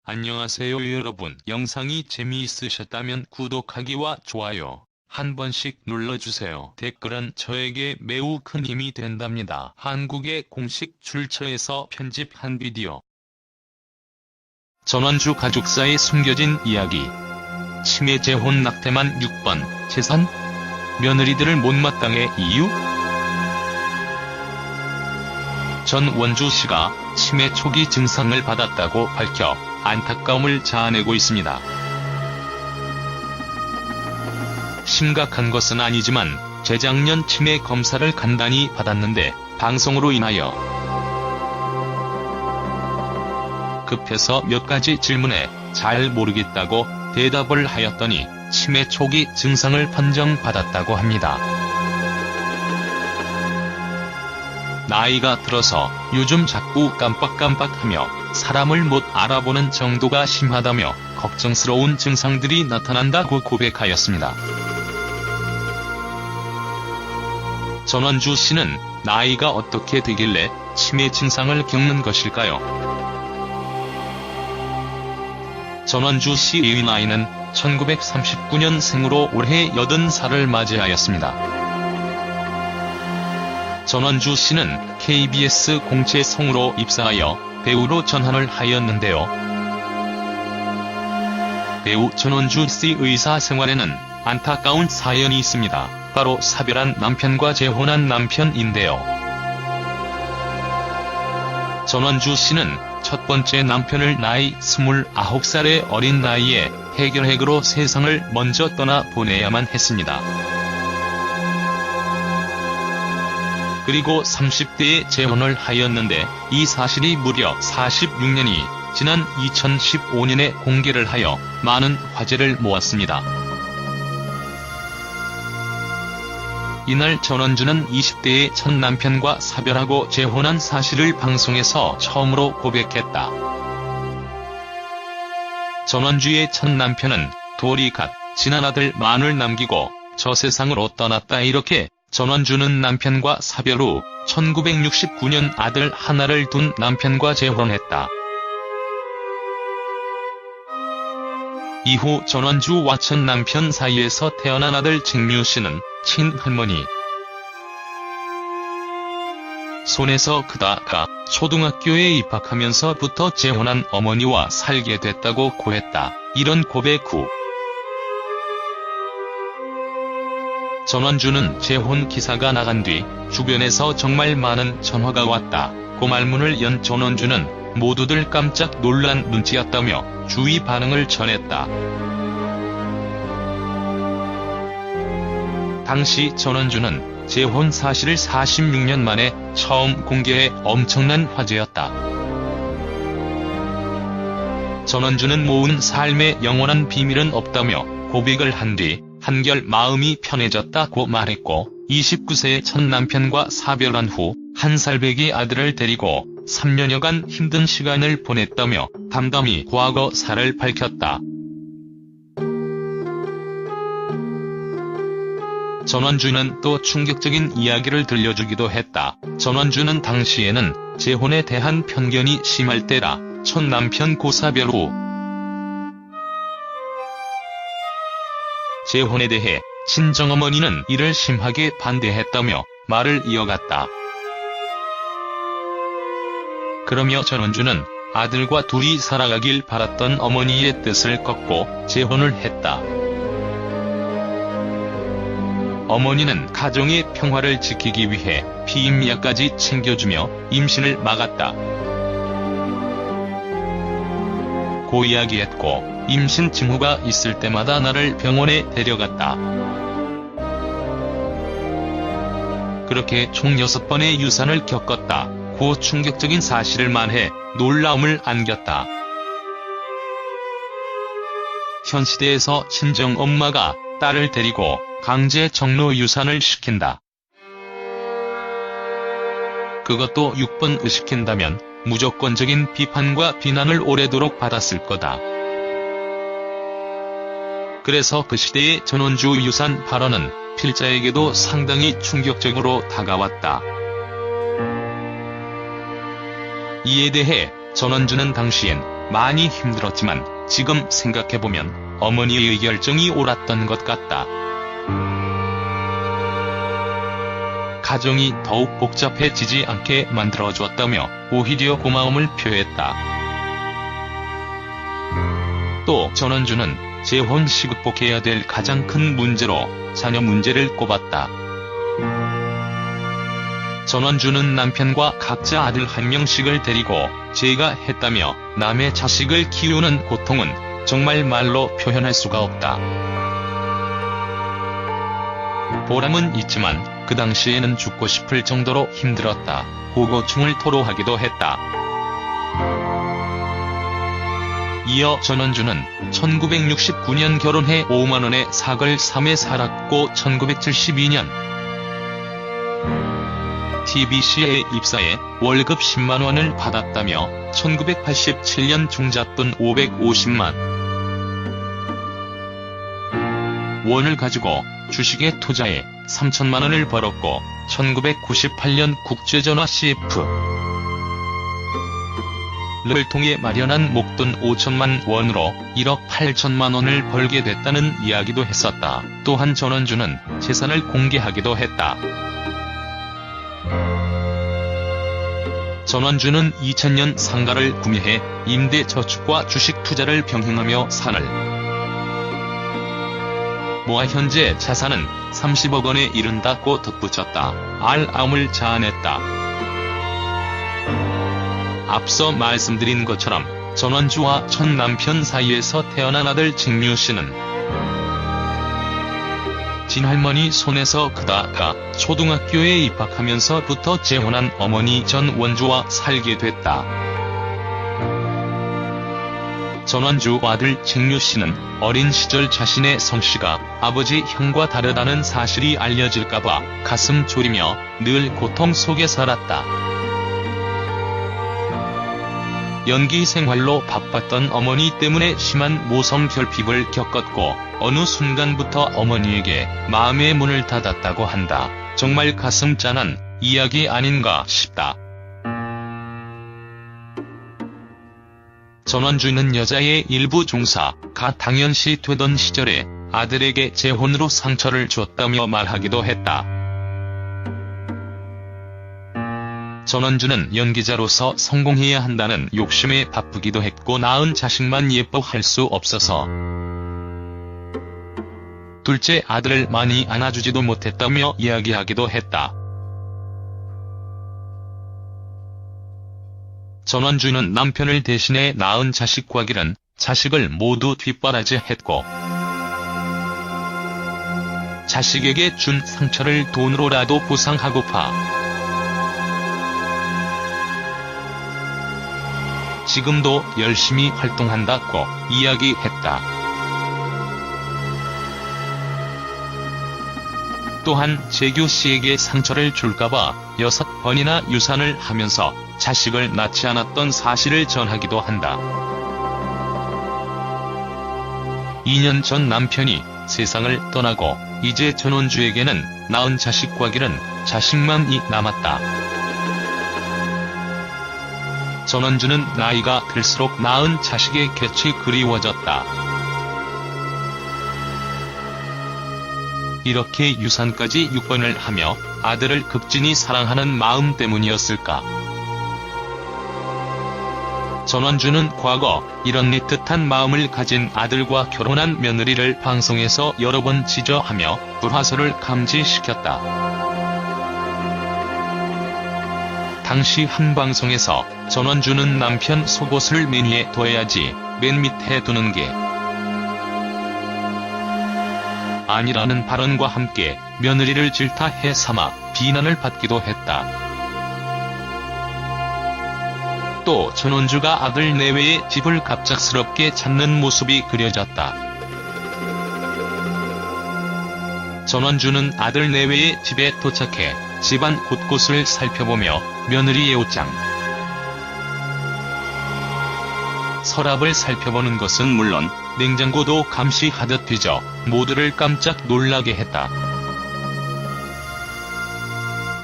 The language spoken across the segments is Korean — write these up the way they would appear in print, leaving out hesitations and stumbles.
안녕하세요 여러분. 영상이 재미있으셨다면 구독하기와 좋아요 한 번씩 눌러주세요. 댓글은 저에게 매우 큰 힘이 된답니다. 한국의 공식 출처에서 편집한 비디오. 전원주 가족사에 숨겨진 이야기. 치매 재혼 낙태만 6번, 재산? 며느리들을 못마땅해 이유? 전원주 씨가 치매 초기 증상을 받았다고 밝혀 안타까움을 자아내고 있습니다. 심각한 것은 아니지만 재작년 치매 검사를 간단히 받았는데 방송으로 인하여 급해서 몇 가지 질문에 잘 모르겠다고 대답을 하였더니 치매 초기 증상을 판정받았다고 합니다. 나이가 들어서 요즘 자꾸 깜빡깜빡하며 사람을 못 알아보는 정도가 심하다며 걱정스러운 증상들이 나타난다고 고백하였습니다. 전원주 씨는 나이가 어떻게 되길래 치매 증상을 겪는 것일까요? 전원주 씨의 나이는 1939년생으로 올해 80살을 맞이하였습니다. 전원주 씨는 KBS 공채성으로 입사하여 배우로 전환을 하였는데요. 배우 전원주 씨 의사 생활에는 안타까운 사연이 있습니다. 바로 사별한 남편과 재혼한 남편인데요. 전원주 씨는 첫 번째 남편을 나이 29살의 어린 나이에 해결핵으로 세상을 먼저 떠나 보내야만 했습니다. 그리고 30대에 재혼을 하였는데 이 사실이 무려 46년이 지난 2015년에 공개를 하여 많은 화제를 모았습니다. 이날 전원주는 20대의 첫 남편과 사별하고 재혼한 사실을 방송에서 처음으로 고백했다. 전원주의 첫 남편은 돌이 갓 지난 아들 만을 남기고 저 세상으로 떠났다. 이렇게 전원주는 남편과 사별 후 1969년 아들 하나를 둔 남편과 재혼했다. 이후 전원주와 첫 남편 사이에서 태어난 아들 직뮤 씨는 친할머니 손에서 크다가 초등학교에 입학하면서부터 재혼한 어머니와 살게 됐다고 고했다. 이런 고백 후 전원주는 재혼 기사가 나간 뒤 주변에서 정말 많은 전화가 왔다. 고 말문을 연 전원주는 모두들 깜짝 놀란 눈치였다며 주위 반응을 전했다. 당시 전원주는 재혼 사실을 46년 만에 처음 공개해 엄청난 화제였다. 전원주는 모은 삶의 영원한 비밀은 없다며 고백을 한 뒤 한결 마음이 편해졌다고 말했고 29세의 첫 남편과 사별한 후 1살배기 아들을 데리고 3년여간 힘든 시간을 보냈다며 담담히 과거사를 밝혔다. 전원주는 또 충격적인 이야기를 들려주기도 했다. 전원주는 당시에는 재혼에 대한 편견이 심할 때라 첫 남편 고사별 후 재혼에 대해 친정어머니는 이를 심하게 반대했다며 말을 이어갔다. 그러며 전원주는 아들과 둘이 살아가길 바랐던 어머니의 뜻을 꺾고 재혼을 했다. 어머니는 가정의 평화를 지키기 위해 피임약까지 챙겨주며 임신을 막았다. 고 이야기했고 임신 징후가 있을 때마다 나를 병원에 데려갔다. 그렇게 총 6번의 유산을 겪었다. 고 충격적인 사실을 말해 놀라움을 안겼다. 현 시대에서 친정엄마가 딸을 데리고 강제 정로 유산을 시킨다. 그것도 6번을 시킨다면 무조건적인 비판과 비난을 오래도록 받았을 거다. 그래서 그 시대의 전원주 유산 발언은 필자에게도 상당히 충격적으로 다가왔다. 이에 대해 전원주는 당시엔 많이 힘들었지만 지금 생각해보면 어머니의 결정이 옳았던 것 같다. 가정이 더욱 복잡해지지 않게 만들어줬다며 오히려 고마움을 표했다. 또 전원주는 재혼 시 극복해야 될 가장 큰 문제로 자녀 문제를 꼽았다. 전원주는 남편과 각자 아들 한 명씩을 데리고 재가했다며 남의 자식을 키우는 고통은 정말 말로 표현할 수가 없다. 보람은 있지만 그 당시에는 죽고 싶을 정도로 힘들었다. 고고충을 토로하기도 했다. 이어 전원주는 1969년 결혼해 5만원의 사걸 3회 살았고 1972년 TBC에 입사해 월급 10만원을 받았다며 1987년 종잣돈 550만 원을 가지고 주식에 투자해 3천만원을 벌었고 1998년 국제전화 CF를 통해 마련한 목돈 5천만 원으로 1억 8천만 원을 벌게 됐다는 이야기도 했었다. 또한 전원주는 재산을 공개하기도 했다. 전원주는 2000년 상가를 구매해 임대저축과 주식 투자를 병행하며 산을 모아 현재 자산은 30억 원에 이른다고 덧붙였다. 알아움을 자아냈다. 앞서 말씀드린 것처럼 전원주와 첫 남편 사이에서 태어난 아들 직류씨는 친할머니 손에서 크다가 초등학교에 입학하면서부터 재혼한 어머니 전원주와 살게 됐다. 전원주 아들 직류씨는 어린 시절 자신의 성씨가 아버지 형과 다르다는 사실이 알려질까봐 가슴 졸이며 늘 고통 속에 살았다. 연기 생활로 바빴던 어머니 때문에 심한 모성 결핍을 겪었고 어느 순간부터 어머니에게 마음의 문을 닫았다고 한다. 정말 가슴 짠한 이야기 아닌가 싶다. 전원주는 여자의 일부 종사가 당연시 되던 시절에 아들에게 재혼으로 상처를 줬다며 말하기도 했다. 전원주는 연기자로서 성공해야 한다는 욕심에 바쁘기도 했고 낳은 자식만 예뻐할 수 없어서 둘째 아들을 많이 안아주지도 못했다며 이야기하기도 했다. 전원주는 남편을 대신해 낳은 자식과 기른 자식을 모두 뒷바라지했고 자식에게 준 상처를 돈으로라도 보상하고파 지금도 열심히 활동한다고 이야기했다. 또한 재규씨에게 상처를 줄까봐 6번이나 유산을 하면서 자식을 낳지 않았던 사실을 전하기도 한다. 2년 전 남편이 세상을 떠나고 이제 전원주에게는 낳은 자식과 기른 자식만이 남았다. 전원주는 나이가 들수록 낳은 자식의 곁이 그리워졌다. 이렇게 유산까지 6번을 하며 아들을 극진히 사랑하는 마음 때문이었을까. 전원주는 과거 이런 애틋한 마음을 가진 아들과 결혼한 며느리를 방송에서 여러 번 지저하며 불화설을 감지시켰다. 당시 한 방송에서 전원주는 남편 속옷을 맨 위에 둬야지 맨 밑에 두는 게 아니라는 발언과 함께 며느리를 질타해 삼아 비난을 받기도 했다. 또 전원주가 아들 내외의 집을 갑작스럽게 찾는 모습이 그려졌다. 전원주는 아들 내외의 집에 도착해 집안 곳곳을 살펴보며 며느리의 옷장, 서랍을 살펴보는 것은 물론 냉장고도 감시하듯 뒤져 모두를 깜짝 놀라게 했다.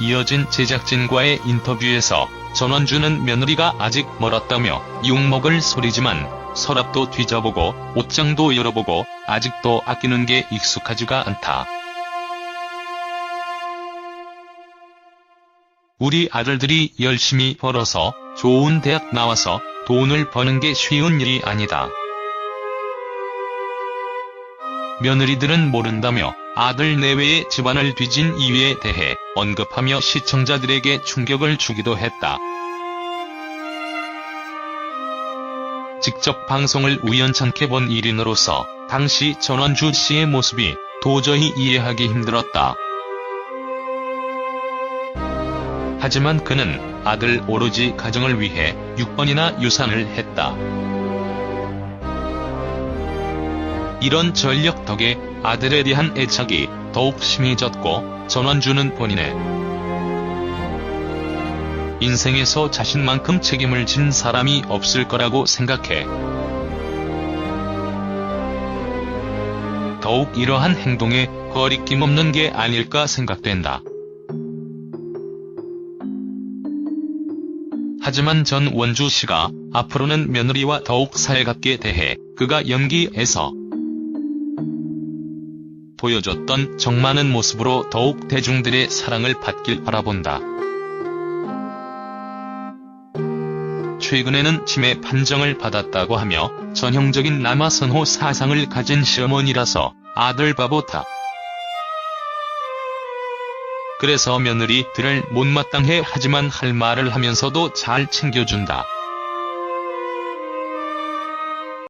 이어진 제작진과의 인터뷰에서 전원주는 며느리가 아직 멀었다며 욕먹을 소리지만 서랍도 뒤져보고 옷장도 열어보고 아직도 아끼는 게 익숙하지가 않다. 우리 아들들이 열심히 벌어서 좋은 대학 나와서 돈을 버는 게 쉬운 일이 아니다. 며느리들은 모른다며 아들 내외의 집안을 뒤진 이유에 대해 언급하며 시청자들에게 충격을 주기도 했다. 직접 방송을 우연찮게 본 일인으로서 당시 전원주 씨의 모습이 도저히 이해하기 힘들었다. 하지만 그는 아들 오로지 가정을 위해 6번이나 유산을 했다. 이런 전력 덕에 아들에 대한 애착이 더욱 심해졌고 전원주는 본인의 인생에서 자신만큼 책임을 진 사람이 없을 거라고 생각해 더욱 이러한 행동에 거리낌 없는 게 아닐까 생각된다. 하지만 전원주 씨가 앞으로는 며느리와 더욱 살갑게 대해 그가 연기에서 보여줬던 정 많은 모습으로 더욱 대중들의 사랑을 받길 바라본다. 최근에는 치매 판정을 받았다고 하며 전형적인 남아선호 사상을 가진 시어머니라서 아들 바보다. 그래서 며느리들을 못마땅해 하지만 할 말을 하면서도 잘 챙겨준다.